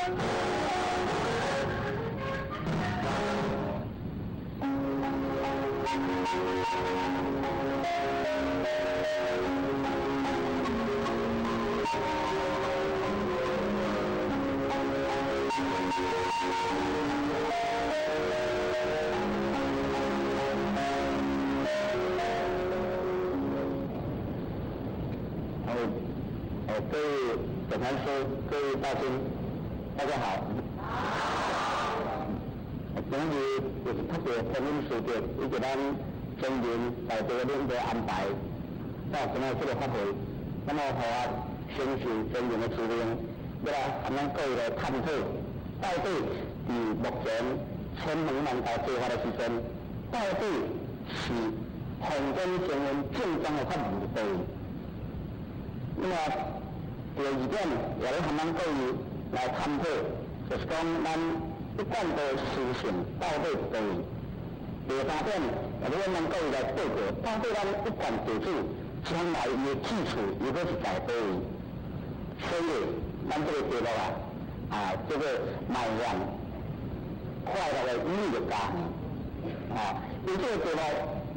各位总坛师、各位大军，大家好。今日也是特别欢迎时间，以及咱全人在这个领导安排到今日这个法会，那么和我宣示全人的指令，要来咱们各位来探讨，到底伫目前千门万道做法的时阵，到底是坊间成员正当的法律的地位。那么第二点，也来和咱各位来探讨，就是讲咱一贯的思想到底是对。第三点，也来咱各位来报告，到底咱一贯地主将来伊的基础如果是在对位。所以，咱这个题目这个迈向快乐的意义的家庭因这个题目，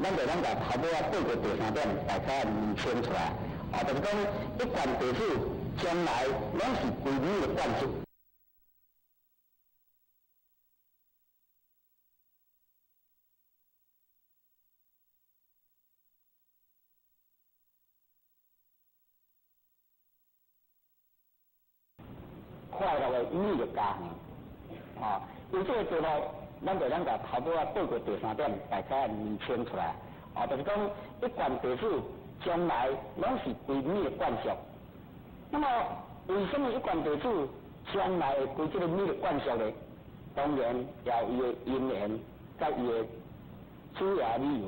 咱就咱头尾报告第三点，大家明清出来。就是讲一贯地主将来拢是归你的管束。快乐的意义的家庭因这个题目，咱就咱头尾报告第三点，大家明清出来。就是讲一贯地主将来拢是归你的管束。那么，为什么一贯地主将来会归这个你的管束呢？当然要伊的因缘，甲伊的主要理由。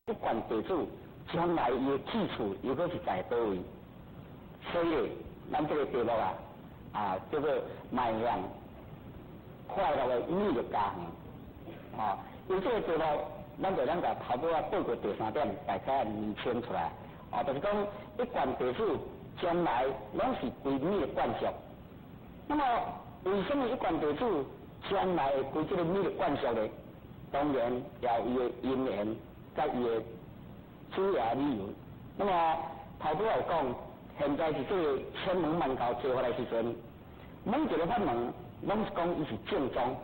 一贯地主将来伊的基础如果是在倒位，所以咱这个题目叫做迈向快乐的意义的家庭因这个题目，咱就咱头尾报告第三点，大家明清出来就是讲一贯地主将来拢是归你的管束。那么，为什么一贯地主将来会归这个你的管束呢？当然要伊的因缘。甲伊的主要理由，那么头拄有讲，现在是这个千门万教做法的时阵，每一个法门拢是讲伊是正宗，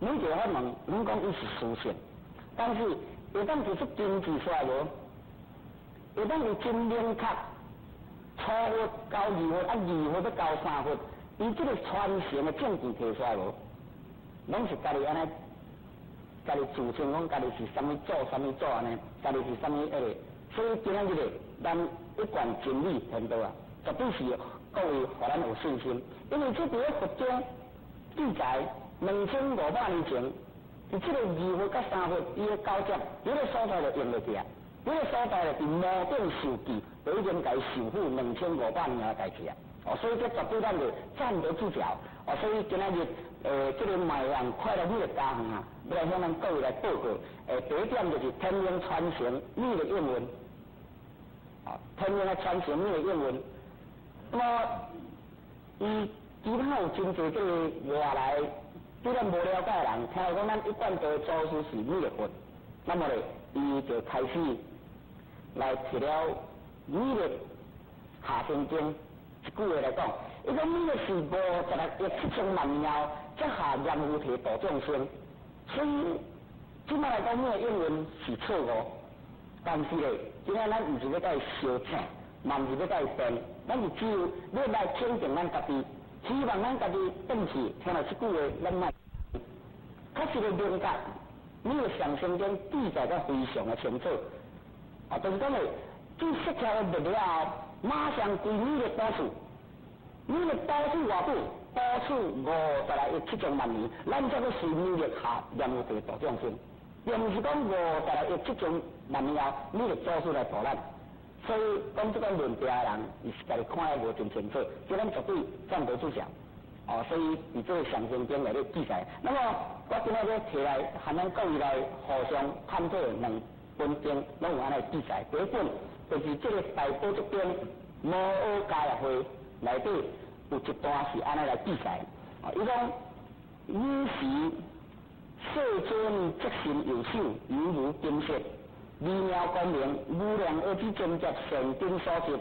每一个法门拢讲伊是殊胜，但是会当提出经济衰无，会当有真明确，初佛到二佛，二佛要到三佛，伊这个传承的证据提出来无，拢是家己安尼。家己自称讲家己是什么组什么组安尼，家己是什么所以今仔日咱一贯真理天道绝对是各位互咱有信心，因为这伫咧佛中记载2500年前，伫这个二佛甲三佛伊的交接，迄个所在就用得起迄个所在就伫摩顶受记，就已经甲伊受付2500年的代志所以这绝对咱就站得住脚所以今仔日这个卖人快乐美的家园啊，要来向咱各位来报告。第一点就是天鹰传承美的英文，天鹰来传承美的英文。那么，其他有真侪这个外来对咱无了解的人，听讲咱一贯都祖师是美的佛，那么咧，伊就开始来提了美的下生经一句话来讲。伊讲你个是56亿7千万年后，才下阎浮提度众生，所以即摆来讲，你个英文是错误。但是咧，今仔咱毋是要甲伊相请，嘛毋是要甲伊辩，咱是只有要来肯定咱家己，希望咱家己顿时听到即句话，咱莫确实个明白，你个上生经记载得非常的清楚。就是讲咧，这释条的物了，马上归你的多数。你的多数偌久？多数56亿7千万年，咱才个是你的下阎浮提度众生，又毋是讲56亿7千万年后，你的祖师来度咱。所以讲这个论调的人，伊是家己看得无真清楚，所以咱绝对站得住脚。所以伫这个上生经内咧记载。那么我今仔日摕来和咱各位来互相探讨两本经，拢有安尼记载。第一本就是这个大宝这边摩诃迦叶会内底有一段是安尼来记载。伊讲汝时世尊即身右手，犹如金色，微妙光明，无量而之真觉成经所及，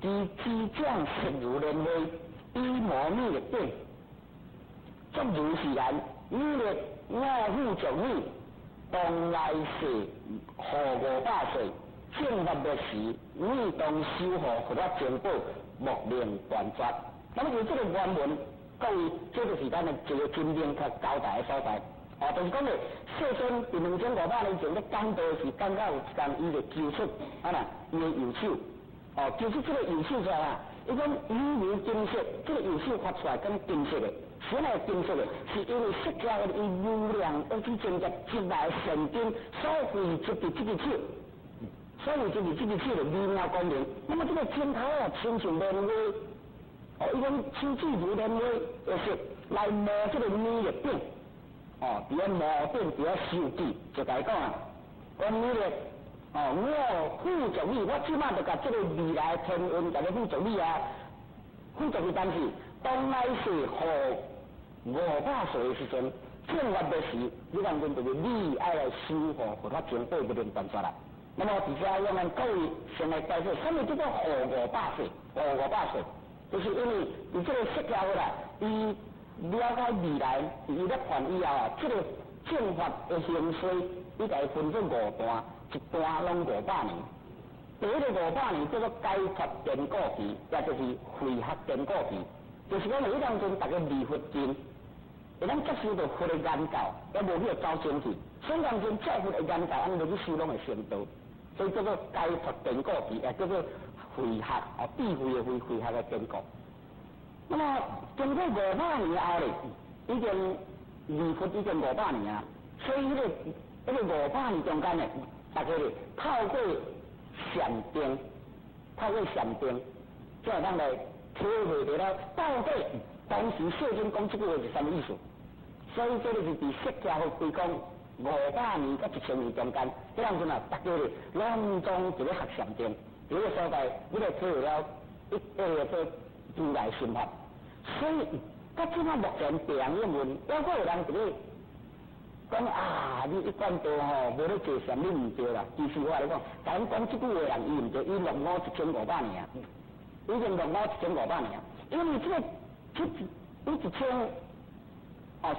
其之将实如莲花，以摩密力变，足如是然。汝力我护着你，当来世护500岁，正法灭时，你当修护佛法正报，莫令断绝。那么就这个原文，各位，这就是咱的一个真明确交代的所在。就是讲咧，世尊伫2500年前咧讲道时，讲到有一天，伊就揪出伊的右手，揪出这个右手出来啊。伊讲犹如金色，这个右手发出来跟金色的，什么金色的？是因为释迦的伊无量而之真觉积来神经所汇集的这个手。所以就是这个手的微妙光明。那么这个镜头亲像莲花，伊讲手指如莲花的色来磨这个米的饼，伫咧磨饼，伫咧修记，就甲伊讲啊，讲米的，我护着你，我即马就甲这个未来天运甲你护着你啊，护着你，但是当来世互500岁的时阵，正法的时，你人讲就是你爱来修护佛法正报不能断绝啦。那么底下我们各位先来解释，什么叫做护500岁？护500岁，就是因为你这个释迦佛啦，伊了解未来，伊咧传以后啊，这个正法的形势，伊甲伊分做5段，一段拢500年。第一个500年叫做解脱坚固期，也就是慧学坚固期，就是讲迄当阵大家离佛经，会当接受到佛的研究，也无去走正去，所以当阵照佛的研究，安尼去修拢会成道。所以叫做解脱坚固期，也叫做慧学智慧的慧学的坚固。那么经过500年后咧，已经离佛已经500年啊，所以迄个500年中间咧，大家咧透过禅定，才会当来体会到了到底当时世尊讲这句话是什么意思。所以这个是伫释迦佛规讲500年到1000年中间，这样子啊，大家咧拢总一个学禅定，这个所在，你来体会了一个做如来心法。所以，到即摆目前地人英文，包括有人一个讲你一贯道无咧坐禅，你唔对啦。其实我来讲，咱讲即句话人伊唔对，伊落伍1500年啊，已经落伍1500年啊。因为这个你1000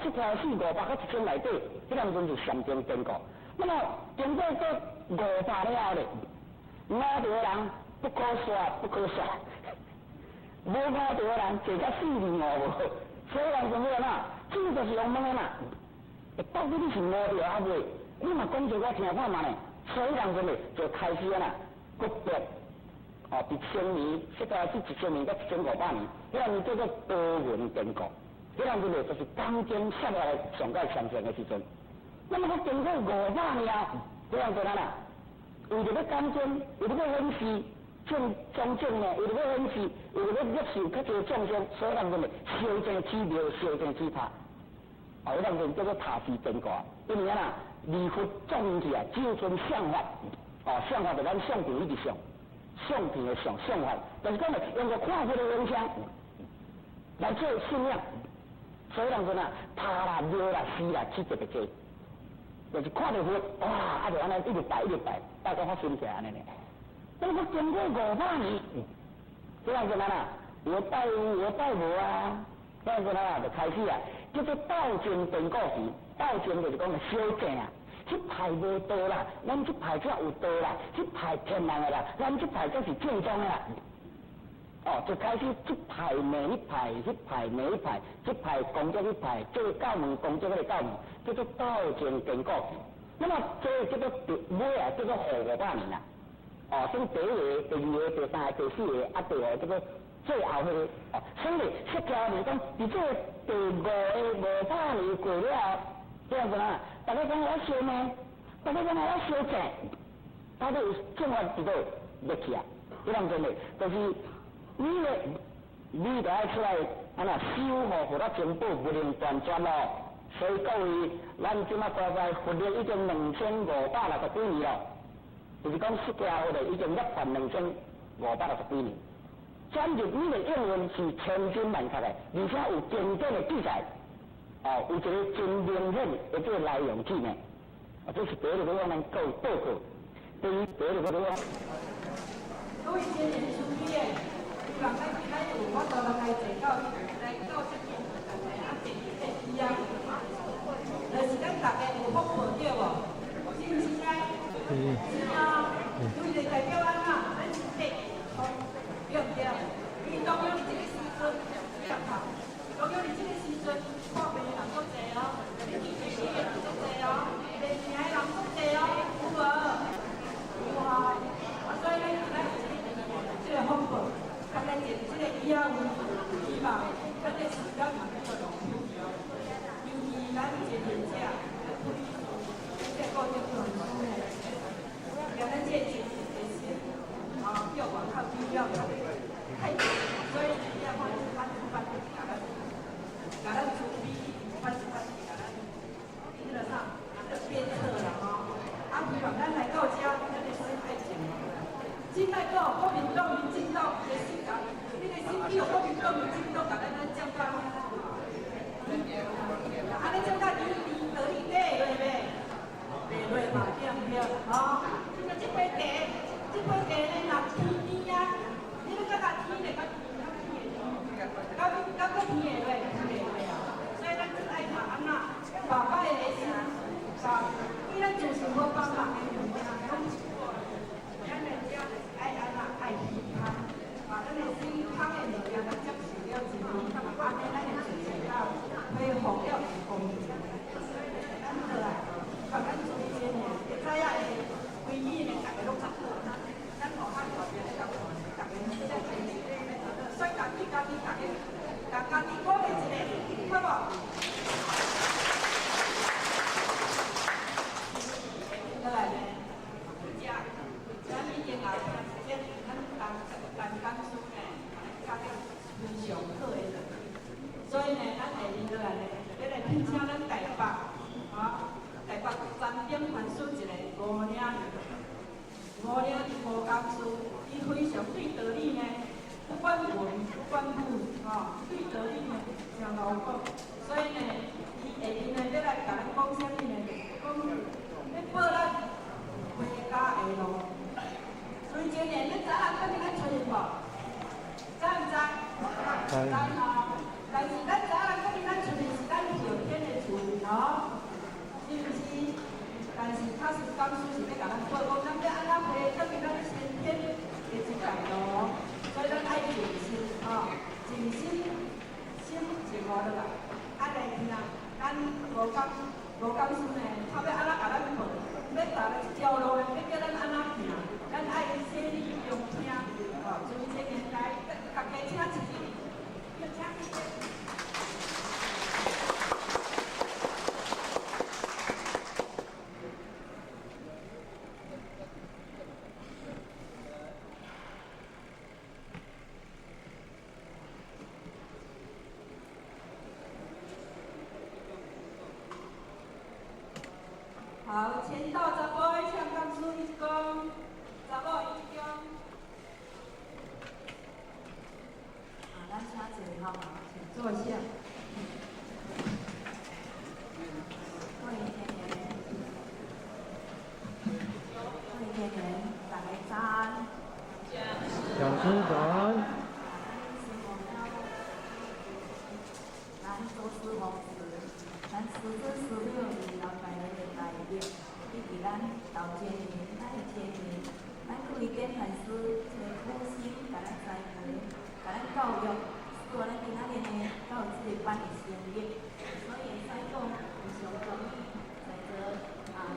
释迦400到1000内底，这两阵就禅定经过。那么经过这500了后咧，五条人不可说不可说。无五条人坐到4年无，所以人讲咩啦？这个就是用问的嘛。到底你是5条还未？你嘛讲一我听看嘛呢？所以人讲咧就开始啦，国别伫1000年，释迦是1000年到1500年，这样叫做多闻经过。这样子咧就是刚经下来上盖上升的时阵。那么他经过500年后，这样子啦，为着要刚经，为着要分析。中正呢，有一个分析，有一个接受较多众生，所以人讲咧，修正之妙，修正之法，哦，迄种叫做塔西真卦，因为啊，离佛种起啊，只有存相法，哦，相法就咱相片一直相，相片的相法，但是讲呢，用个看佛的影响来做信仰，所以人说啊，爬啦、庙啦、寺啦，去特别多，就是看到佛，哇，啊就安尼一直拜，大家发心起来安尼呢。那么经过500年，这样子呢，我拜佛啊，这样子呢就开始啊。叫做道经变故事，道经就是讲个小正啊，这派无道啦，咱这派才有道啦，这派天然的啦，咱这派才是正宗的啦。哦，就开始这派每一派，这派每一派，这派攻击一派，这个教门攻击那个教门，叫做道经变故事。那么这叫做尾啊，叫做后500年啦。哦，从第一个、第2个、第3个、第4个，啊，第5个叫做。最后迄个哦，所以释迦牟尼讲，伫这第5个500年过了，这样子啦，大家讲我修呢，大家讲我修正，大家有正法伫倒入去啊，这样子呢，就是你就爱出来，安那修好，互咱全部不能断绝咯。所以各位，咱即马在佛历已经2560几年咯，就是讲释迦牟尼已经入凡2560几年。转入你的应用是千真万确的，而且有经典的记载，哦，有一个真明显的这个内容记呢，啊，这是第一个我们报告。第二个各位青年兄弟，人咱今仔有法度来坐到这边，啊，坐这椅啊，就是咱大家有福报对无？是不是啊？是啊，因为代表咱啊，咱是对。对不对？因为当有你这个时阵，你看，当有你这个时阵，看病的人足济哦，你医的人足济哦，病病的人足济哦，有无？有啊！所以咱今仔这个福报，咱来坐这个椅啊，希望咱的时间能够容易，尤其咱这年者，咱推这个高级传输呢，让咱这个啊，要往靠低要有太多，所以你要放把它给它处理，把它给它基本上鞭策了哈。啊，希望咱来到家，咱的心爱情，心爱到国民党民进党的心肝，你的心比有国民党民进党，大家咱讲到，啊，你讲到你得力对对不对？对对嘛，对不对？啊，这个这杯茶。这杯茶呢，若天天啊，你要甲天嘞，甲天的落，所以咱真爱读安那，爸爸的心，伊咱做事好帮人的物件，拢是咱的只爱安那爱健康，把咱的健康的物件咱接受了之后，安尼咱的做事到恢复了公平。咱好啊，把咱做一些呢，会知影的规矩呢，大家拢知道。咱好汉大家咧讲，大家即个所以家己讲的，家己讲的一个，好无？再来呢，咱已经啊，咱讲书呢，加了非常好的人，所以呢，咱下面落来呢，要来聘请咱台北，啊，台北3点传输一个5领。5领无工事，伊非常对道理呢，不管文不管武，对道理呢上牢固。所以呢，伊下面呢要来甲咱讲啥物呢？讲要报咱回家的路。最近呢，你知影最近咱出现无？知唔知？知啊！但是咱知影最近咱出现是咱后天的厝哦，是不是？但是他是当初是要甲咱报告，咱要安怎批，证明咱先天的一条路，所以咱爱静心，静心静下落来，来听，咱无讲书呢，他要安怎甲咱问，要打了一条路呢，要叫咱安怎行，咱爱细理用听，所以这年代，大家请注意，要请。好，签到查甫的请讲师一公，查某一公。咱请坐好吗？请坐下。欢迎天元，欢迎天元，大家早安。讲师早安。咱做师奉事，咱师尊师表是老大人的大业，以及咱道前人、咱的前人，咱各位典范师找苦心，甲咱栽培，甲咱教育，使咱今仔日呢，才有这个班的成立。所以会使讲，非常欢喜，在座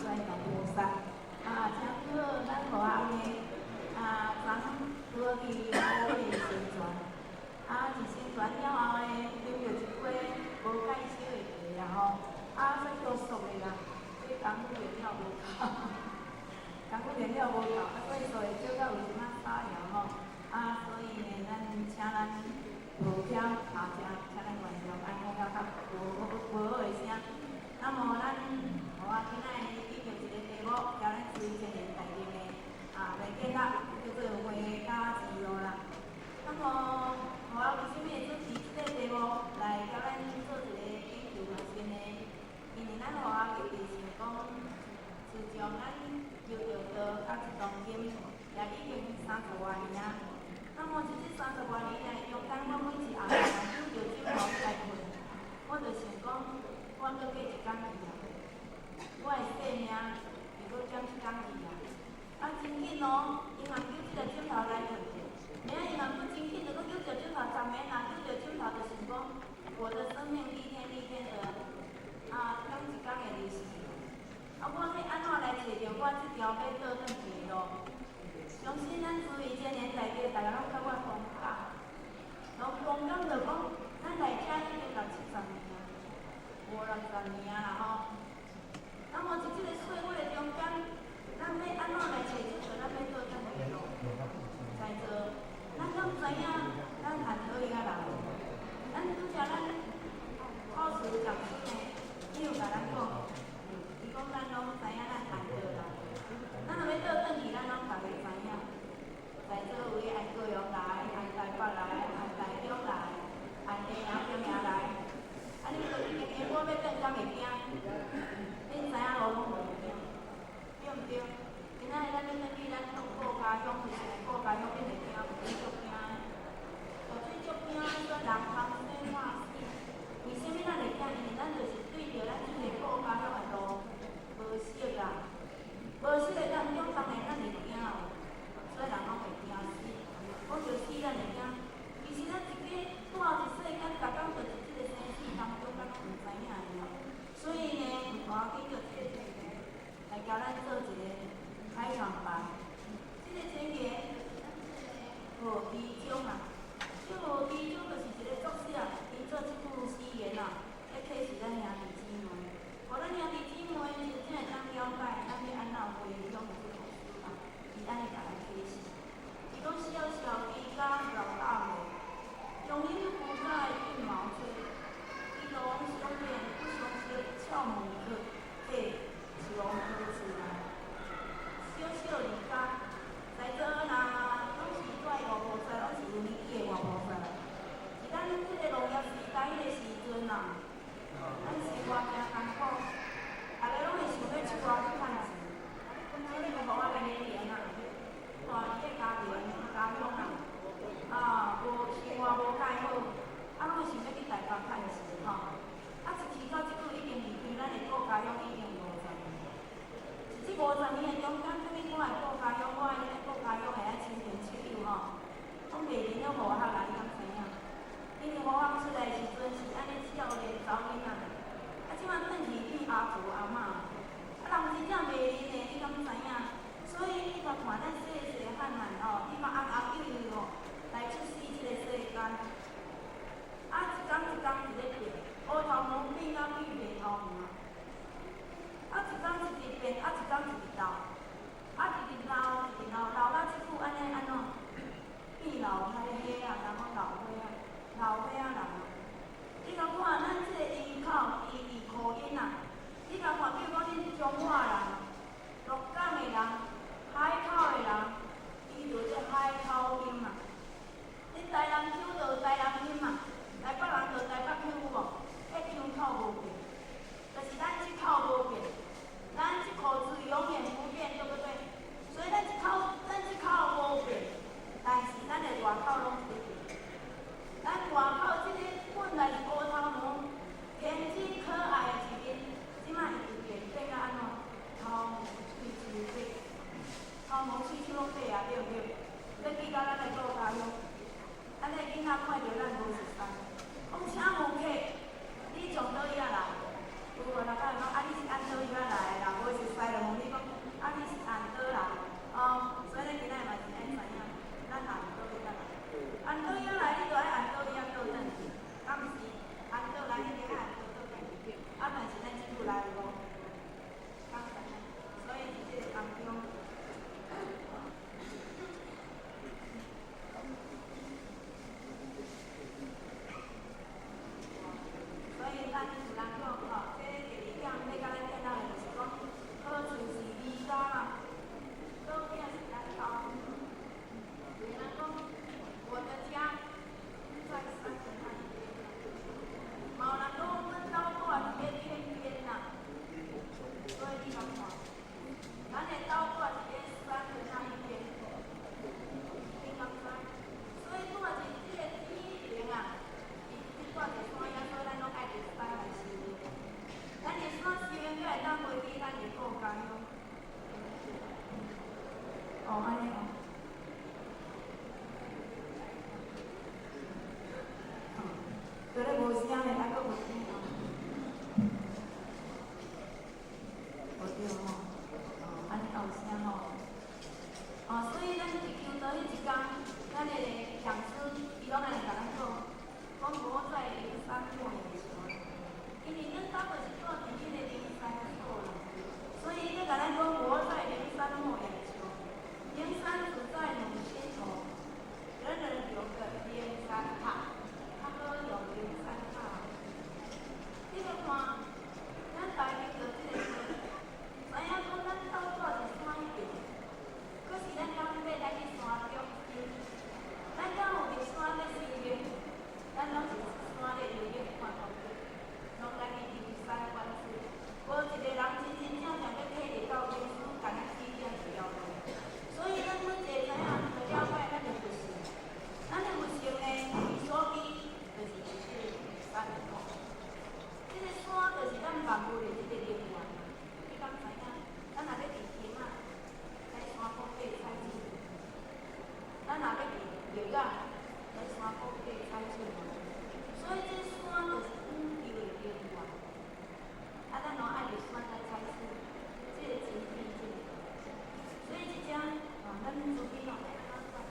在讲菩萨，请好咱和阿妹，昨拄好去古的宣传。一宣传了后呢，啉着一杯无介绍的茶吼，说叫俗的啦，这功夫原料无够，功夫原料无够，所以做会少到有一仔沙样吼，所以呢，咱请咱无挑请咱观众爱讲了较无好的声。那么咱今仔日记着一个题目，交咱水前人台顶的来建立，叫做花甲之路啦。那么为什么会主持这个题目来甲咱做一个研究嘛？先呢，因为咱学校就是想讲，自从咱有着到一当今，也已经30多年啊。那么就这30多年来，中间我每一下遇着这毛灾困，我就想讲，我搁过一工去啊，我的生命是搁减一工去啊。真紧哦，银行叫这个镜头来就。明仔银行不精进，就搁叫着镜头10年啦，叫着镜头就想讲，我的生命一天一天的一天的历史。我要安怎来找着我这条要倒转去的路？相信咱资源这年代的，大家拢甲我同感。同感就讲，咱来遮已经60年啊，50、60年啊啦吼。那么在这个岁月的中间，咱要安怎来找出咱要倒转去的路？在座。咱拢知影，咱汉讨厌人，咱拄则咱考试讲师呢，伊有甲咱讲，伊讲咱拢知影咱汉讨人，咱若要倒转去，咱拢大家知影，在座有诶爱高雄来，爱台北来，爱台中来，爱平阳来，你着一个我要转敢会惊？恁知影路拢袂惊，对毋对？今仔日咱要转去咱顾家乡，就是顾家乡恁会惊。足惊的，就足惊，说人通生怕死。为什么咱会惊？因为咱就是对着咱这个顾家乡的路无熟啦，无熟的当中，当然咱会惊哦。所以人拢会惊死，讲着死咱会惊。其实咱一个住一世间，逐工就伫这个生死当中，咱拢唔知影的哦。所以呢，我紧着这个前言来教咱做一个开场白。这个前言。无知种啊，这无知种就是一个作者，因做这句诗言啊，要启示咱兄弟姊妹，互咱兄弟姊妹真正会当了解，咱要安怎回乡的这个思想，伊安尼甲咱启示。一个小小猪甲老大妹，用恁古早的羽毛吹，伊拢相恋不相识，俏母子对穷夫子来，小小猪甲，在座啦。五菩萨拢是有年纪的活菩萨，是咱这个农业时代迄个时阵啊，咱生活真艰苦，大家拢会想要出外去趁钱，所以就互我的年龄啊，大伊个家庭家乡啊，无生活无介好，拢会想要去台北趁钱吼。一提到即句，一定离开咱的国家乡加油。哦，安尼哦。做咧无声的，还阁有声哦。无对吼，安尼也有声吼。所以咱一求到迄一天，咱的上司伊拢安尼甲咱讲，讲无在灵山莫言说，因为恁兜就是住伫迄个灵山所啦，所以伊甲咱讲无在灵山莫言说，灵山只在你心头，人人有个灵山塔，他都有灵山塔。你著看，咱台北就即个说，知影讲咱兜住伫山顶。可是咱刚要来去山中间，咱敢有伫山咧生活，咱拢是山咧游泳看风景，拢来去游山玩水。无一个人真真正正要体会到历史，敢若指点一条路。所以咱每一个知影着了解，咱就佛性。咱的佛性呢，伊所依就是即个山吼。即个山就是咱万物的即个灵源。你敢知影？咱若要伫天啊？山坡底采水，咱若要去钓仔，在山坡底采水嘛。所以这山就是宇宙的灵源。咱拢爱伫山来采水，这个真必经。所以即只咱厝边吼会安怎做？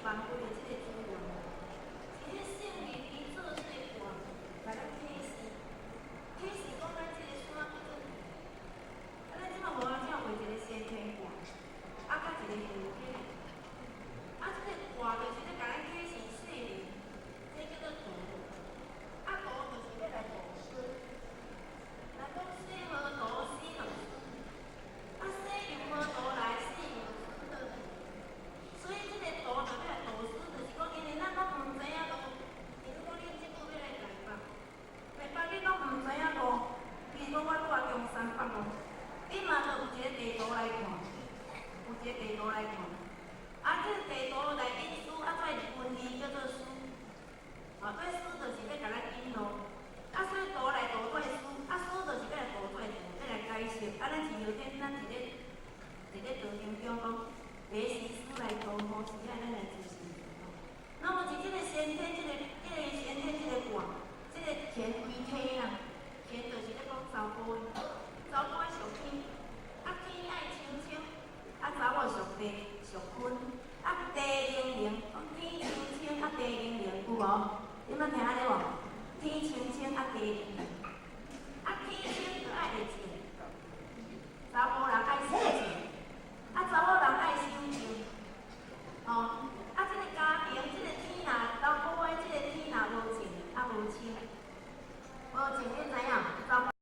万物的这个资源，其实圣灵伊做这个卦，把咱启示讲咱这个山叫做，咱即马无怎画一个先天卦，甲一个后天，这个卦就是咧甲咱启示圣灵，这叫做道，道就是要来度生，若讲生无道，死就死，生又无道来，死又死倒。所以这个道就要来导师，就是讲，因为咱拢唔知影路，比如讲恁即久要来台北，你拢唔知影路，比如讲我住中山北路，你嘛着有一个地图来看，这个地图来看，这个地图内底书做分字叫做书，做书就是要甲咱引路，所以图来图做书，书就是要来图做图，要来解释，咱是后天咱一个道经中讲。别时书来图好，时间咱来执行。那么是这个先天，这个先天这个卦，这个天为体啦，天就是咧讲查甫的，查甫爱属天，天爱清清，查某属地属坤，地灵灵，天清清，地灵灵，有无？你捌听安尼无？天清清，地灵灵。